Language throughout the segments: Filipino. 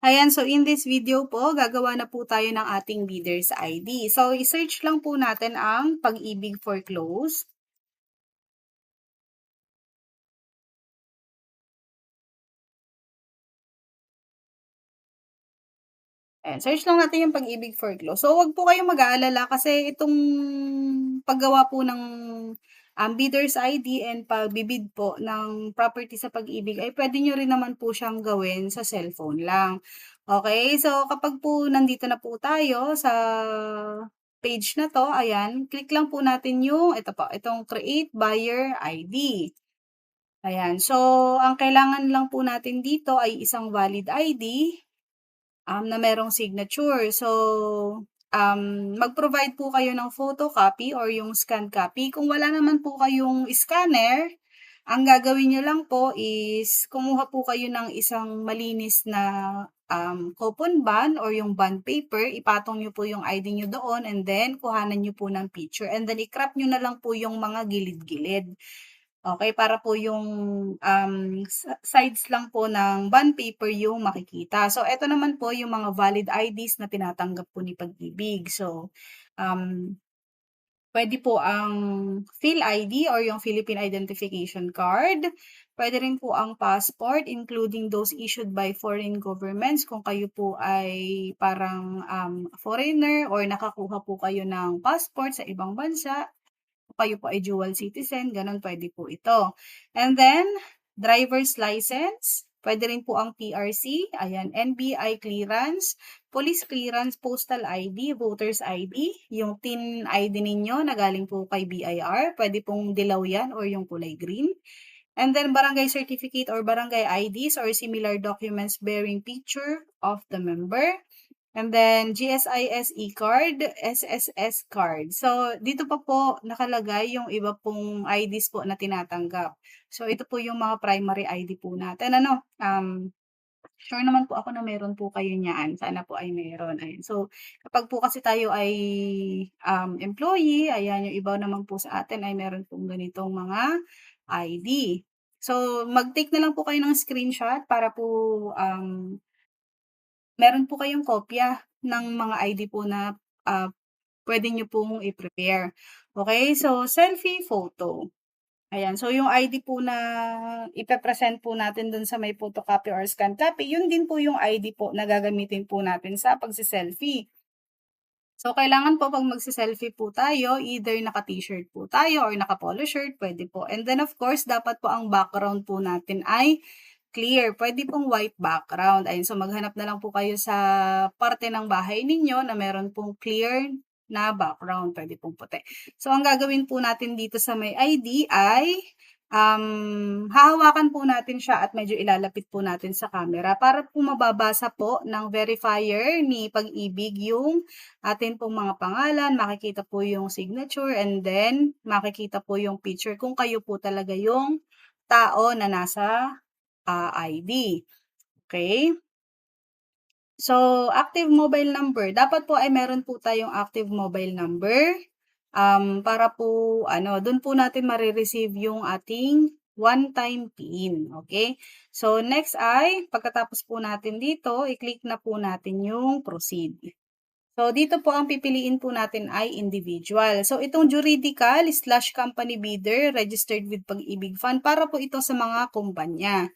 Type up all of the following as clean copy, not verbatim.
Ayan, so in this video po, gagawa na po tayo ng ating bidder's ID. So, i-search lang po natin ang Pag-ibig Foreclose. Ayan, search lang natin yung Pag-ibig Foreclose. So, wag po kayong mag-aalala kasi itong paggawa po ng bidder's ID and pagbibid po ng property sa Pag-ibig ay pwede nyo rin naman po siyang gawin sa cellphone lang. Okay, so kapag po nandito na po tayo sa page na to, ayan, click lang po natin yung, ito po, itong Create Buyer ID. Ayan, so ang kailangan lang po natin dito ay isang valid ID na merong signature. So, mag-provide po kayo ng photocopy or yung scan copy. Kung wala naman po kayong scanner, ang gagawin nyo lang po is kumuha po kayo ng isang malinis na coupon bond or yung bond paper, ipatong nyo po yung ID nyo doon and then kuhanan nyo po ng picture and then i-crop nyo na lang po yung mga gilid-gilid. Okay, para po yung, sides lang po ng bond paper yung makikita. So, eto naman po yung mga valid IDs na tinatanggap po ni Pag-ibig. So, puwede po ang PhilID or yung Philippine Identification Card. Puwede rin po ang passport including those issued by foreign governments kung kayo po ay parang, foreigner or nakakuha po kayo ng passport sa ibang bansa. Kung kayo po ay dual citizen, gano'n puwede po ito. And then, driver's license, puwede rin po ang PRC, ayan, NBI clearance, police clearance, postal ID, voter's ID, yung TIN ID ninyo na galing po kay BIR, puwede pong dilaw yan or yung kulay green. And then, barangay certificate or barangay IDs or similar documents bearing picture of the member. And then, GSIS e-card, SSS card. So, dito pa po nakalagay yung iba pong IDs po na tinatanggap. So, ito po yung mga primary ID po natin. Sure naman po ako na meron po kayo niyan. Sana po ay meron. Ayan. So, kapag po kasi tayo ay employee, ayan, yung iba naman po sa atin ay meron pong ganitong mga ID. So, mag-take na lang po kayo ng screenshot para po meron po kayong kopya ng mga ID po na puwede niyo pong i-prepare. Okay, so selfie photo. Ayan, so yung ID po na ipe-present po natin dun sa may photocopy or scan copy, yun din po yung ID po na gagamitin po natin sa pagse-selfie. So, kailangan po 'pag magse-selfie po tayo, either naka-t-shirt po tayo or naka-polo shirt, puwede po. And then of course, dapat po ang background po natin ay clear, puwede pong white background. Ayun, so maghanap na lang po kayo sa parte ng bahay ninyo na meron pong clear na background, puwede pong puti. So, ang gagawin po natin dito sa may ID ay hahawakan po natin siya at medyo ilalapit po natin sa camera para po mababasa po ng verifier ni Pag-ibig yung atin pong mga pangalan, makikita po yung signature, and then makikita po yung picture kung kayo po talaga yung tao na nasa ID. Okay? So, active mobile number. Dapat po ay meron po tayong active mobile number. Para po dun po natin mare-receive yung ating one-time PIN, okay? So, next ay pagkatapos po natin dito, i-click na po natin yung proceed. So, dito po ang pipiliin po natin ay individual. So, itong juridical/company bidder registered with Pag-ibig Fund para po ito sa mga kumpanya.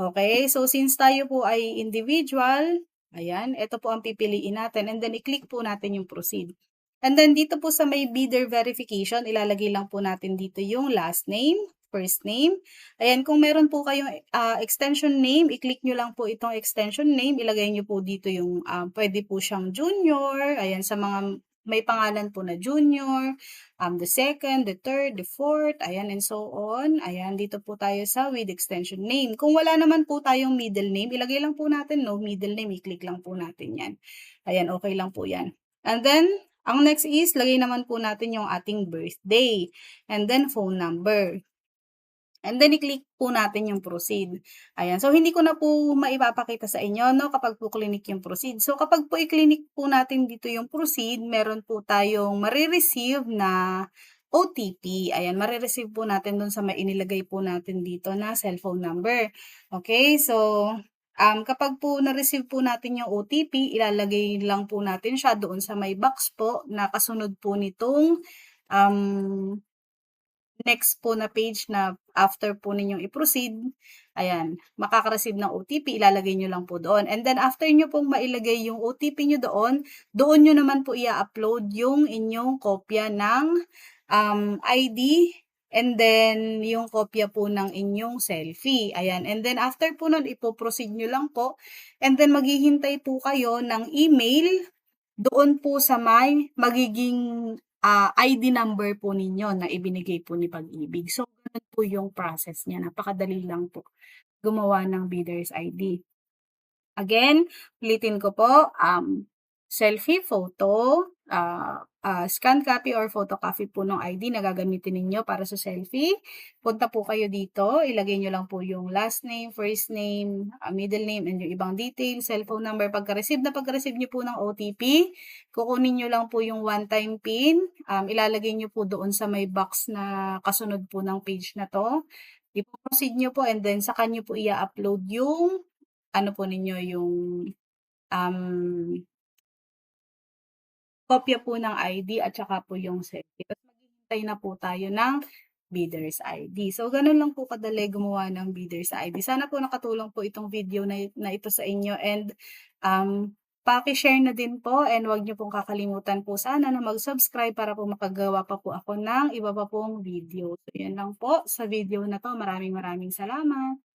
Okay? So, since tayo po ay individual, ayan, ito po ang pipiliin natin and then i-click po natin yung proceed. And then dito po sa may bidder verification, ilalagay lang po natin dito yung last name, first name. Ayan, kung meron po kayong extension name, i-click nyo lang po itong extension name, ilagay nyo po dito yung pwede po siyang junior, ayan, sa mga may pangalan po na junior, the second, the third, the fourth, ayan, and so on. Ayan, dito po tayo sa with extension name. Kung wala naman po tayong middle name, ilagay lang po natin no middle name, i-click lang po natin yan. Ayan, okay lang po yan. And then, ang next is, lagay naman po natin yung ating birthday, and then phone number. And then i-click po natin yung proceed. Ayan, so hindi ko na po maipapakita sa inyo 'no, kapag po clinic yung proceed. So kapag po i-clinic po natin dito yung proceed, meron po tayong mare-receive na OTP. Ayan, mare-receive po natin dun sa may inilagay po natin dito na cellphone number. Okay, so Kapag po na-receive po natin yung OTP, ilalagay lang po natin siya doon sa may box po na kasunod po nitong, um, next po na page na after po ninyong i-proceed, ayan, makaka-receive ng OTP, ilalagay niyo lang po doon. And then after niyo pong mailagay yung OTP niyo doon niyo naman po i-a-upload yung inyong kopya ng, ID and then yung kopya po ng inyong selfie, ayan. And then after po nun ipo-proceed niyo lang po and then maghihintay po kayo ng email doon po sa may magiging, ID number po ninyo na ibinigay po ni Pag-ibig. So, ganun po yung process niya, napakadali lang po gumawa ng bidder's ID. Again, ulitin ko po, selfie, photo, scan copy or photocopy po ng ID na gagamitin ninyo para sa selfie. Punta po kayo dito, ilagay nyo lang po yung last name, first name, middle name, and yung ibang details, cellphone number. Pagka-receive nyo po ng OTP, kukunin nyo lang po yung one-time PIN, ilalagay nyo po doon sa may box na kasunod po ng page na to. Ipo-proceed nyo po and then saka nyo po i-upload yung ano po ninyo yung, kopya po ng ID at saka po yung selfie. Tapos maghihintay na po tayo ng bidder's ID. So, ganun lang po kadali gumawa ng bidder's ID. Sana po nakatulong po itong video na ito sa inyo and, paki-share na din po and wag niyo pong kakalimutan po sana na mag-subscribe para po makagawa pa po ako ng iba pa pong video. So, yun lang po sa video na 'to. Maraming maraming salamat.